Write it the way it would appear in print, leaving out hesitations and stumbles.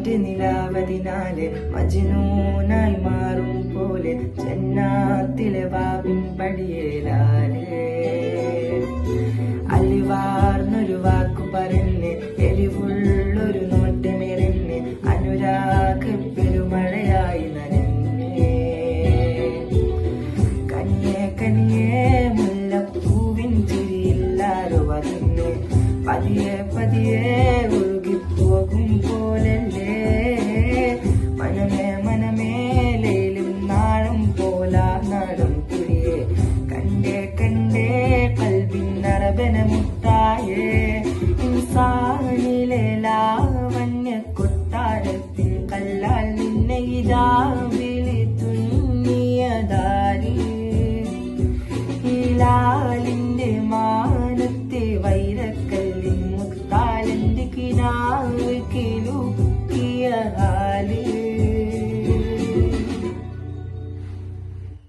മറ്റ് നിലാവതിനാലെ മജ്നൂനായി മാറും പോലെ ജന്നാത്തിലെ വാവിൻ പടിയേലാലേ അലിവാർന്നൊരു വാക്കു പറഞ്ഞ് എരിവുള്ളൊരു നോട്ടമെറിഞ്ഞ് അനുരാഗ പെരുമഴയായി നനഞ്ഞേ കനിയെ കനിയെ മുല്ലപ്പൂവിൻ ചിരിയില്ലാരോ അതിന് പതിയെ പതിയെ ഒഴുകിപ്പോകും പോലല്ലേ മനമേ മനമേ ലയിലും നാളം പോലാ നാടം കുരിയെ കണ്ടേ കണ്ടേ കൽബിൻ നറബന മുട്ടായേ ഇൻസാനിലെ ലാവണ്യ കൊട്ടാരത്തിൻ കല്ലാൽ നിന്നെ ഇതാ വിളി തുന്നിയതാലി ഹിലാലിന്റെ മാനത്തെ വൈരക്കല്ലിൻ മുത്താലന്റെ കിനാവ് കിലുക്കിയ ഹാലി